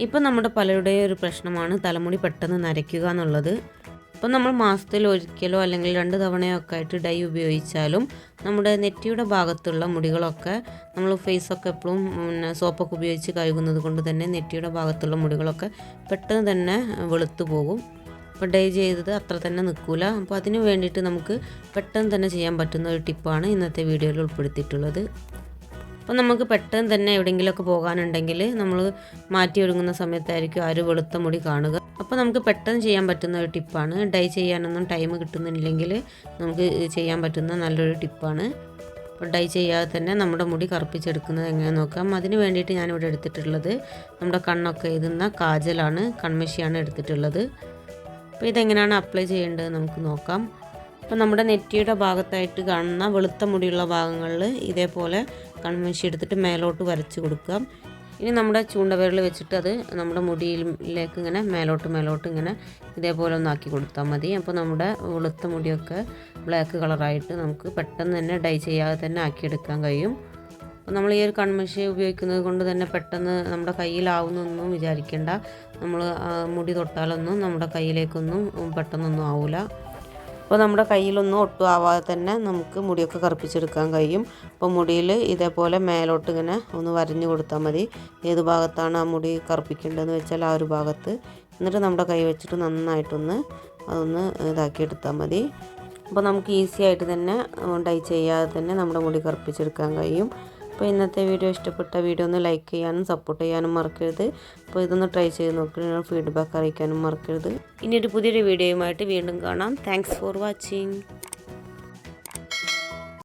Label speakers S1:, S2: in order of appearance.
S1: ഇപ്പം നമ്മുടെ പലരുടെയും ഒരു പ്രശ്നമാണ് തലമുടി പെട്ടെന്ന് നരയ്ക്കുക എന്നുള്ളത്. ഇപ്പം നമ്മൾ മാസത്തിൽ ഒരിക്കലോ അല്ലെങ്കിൽ 2 തവണയോ ഒക്കെ ആയിട്ട് ഡൈ ഉപയോഗിച്ചാലും നമ്മുടെ നെറ്റിയുടെ ഭാഗത്തുള്ള മുടികളൊക്കെ നമ്മൾ ഫേസൊക്കെ എപ്പോഴും സോപ്പൊക്കെ ഉപയോഗിച്ച് കഴുകുന്നത് കൊണ്ട് തന്നെ നെറ്റിയുടെ ഭാഗത്തുള്ള മുടികളൊക്കെ പെട്ടെന്ന് തന്നെ വെളുത്തു പോകും. അപ്പോൾ ഡൈ ചെയ്തത് അത്ര തന്നെ നിൽക്കില്ല. അപ്പോൾ അതിന് വേണ്ടിയിട്ട് നമുക്ക് പെട്ടെന്ന് തന്നെ ചെയ്യാൻ പറ്റുന്ന ഒരു ടിപ്പാണ് ഇന്നത്തെ വീഡിയോയിൽ ഉൾപ്പെടുത്തിയിട്ടുള്ളത്. അപ്പോൾ നമുക്ക് പെട്ടെന്ന് തന്നെ എവിടെയെങ്കിലുമൊക്കെ പോകാനുണ്ടെങ്കിൽ നമ്മൾ മാറ്റി ഒരുങ്ങുന്ന സമയത്തായിരിക്കും ആ ഒരു വെളുത്ത മുടി കാണുക. അപ്പോൾ നമുക്ക് പെട്ടെന്ന് ചെയ്യാൻ പറ്റുന്ന ഒരു ടിപ്പാണ്. ഡൈ ചെയ്യാനൊന്നും ടൈം കിട്ടുന്നില്ലെങ്കിൽ നമുക്ക് ചെയ്യാൻ പറ്റുന്ന നല്ലൊരു ടിപ്പാണ്. അപ്പോൾ ഡൈ ചെയ്യാതെ തന്നെ നമ്മുടെ മുടി കറുപ്പിച്ചെടുക്കുന്നത് എങ്ങനെയാണെന്ന് നോക്കാം. അതിന് വേണ്ടിയിട്ട് ഞാനിവിടെ എടുത്തിട്ടുള്ളത് നമ്മുടെ കണ്ണൊക്കെ എഴുതുന്ന കാജലാണ്, കൺമഷിയാണ് എടുത്തിട്ടുള്ളത്. അപ്പോൾ ഇതെങ്ങനെയാണ് അപ്ലൈ ചെയ്യേണ്ടത് നമുക്ക് നോക്കാം. അപ്പോൾ നമ്മുടെ നെറ്റിയുടെ ഭാഗത്തായിട്ട് കാണുന്ന വെളുത്ത മുടിയുള്ള ഭാഗങ്ങളിൽ ഇതേപോലെ കൺമഷി എടുത്തിട്ട് മേലോട്ട് വരച്ച് കൊടുക്കാം. ഇനി നമ്മുടെ ചൂണ്ടവിരൽ വെച്ചിട്ട് അത് നമ്മുടെ മുടിയിലേക്ക് ഇങ്ങനെ മേലോട്ട് ഇങ്ങനെ ഇതേപോലെ ഒന്നാക്കി കൊടുത്താൽ മതി. അപ്പോൾ നമ്മുടെ വെളുത്ത മുടിയൊക്കെ ബ്ലാക്ക് കളറായിട്ട് നമുക്ക് പെട്ടെന്ന് തന്നെ ഡൈ ചെയ്യാതെ തന്നെ ആക്കിയെടുക്കാൻ കഴിയും. അപ്പോൾ നമ്മൾ ഈ ഒരു കൺമഷി ഉപയോഗിക്കുന്നത് കൊണ്ട് തന്നെ പെട്ടെന്ന് നമ്മുടെ കയ്യിലാവുന്നൊന്നും വിചാരിക്കേണ്ട. നമ്മൾ മുടി തൊട്ടാലൊന്നും നമ്മുടെ കയ്യിലേക്കൊന്നും പെട്ടെന്നൊന്നും ആവില്ല. അപ്പോൾ നമ്മുടെ കയ്യിലൊന്നും ഒട്ടും ആവാതെ തന്നെ നമുക്ക് മുടിയൊക്കെ കറുപ്പിച്ചെടുക്കാൻ കഴിയും. അപ്പോൾ മുടിയിൽ ഇതേപോലെ മേലോട്ട് ഇങ്ങനെ ഒന്ന് വരഞ്ഞു കൊടുത്താൽ മതി. ഏത് ഭാഗത്താണ് ആ മുടി കറുപ്പിക്കേണ്ടതെന്ന് വെച്ചാൽ ആ ഒരു ഭാഗത്ത്. എന്നിട്ട് നമ്മുടെ കൈ വെച്ചിട്ട് നന്നായിട്ടൊന്ന് അതൊന്ന് ഇതാക്കിയെടുത്താൽ മതി. അപ്പോൾ നമുക്ക് ഈസി ആയിട്ട് തന്നെ ഡൈ ചെയ്യാതെ തന്നെ നമ്മുടെ മുടി കറുപ്പിച്ചെടുക്കാൻ കഴിയും. അപ്പോൾ ഇന്നത്തെ വീഡിയോ ഇഷ്ടപ്പെട്ട വീഡിയോ ഒന്ന് ലൈക്ക് ചെയ്യാനും സപ്പോർട്ട് ചെയ്യാനും മറക്കരുത്. അപ്പോൾ ഇതൊന്ന് ട്രൈ ചെയ്ത് നോക്കി ഫീഡ്ബാക്ക് അറിയിക്കാനും മറക്കരുത്. ഇനി ഒരു പുതിയൊരു വീഡിയോയുമായിട്ട് വീണ്ടും കാണാം. Thanks for watching.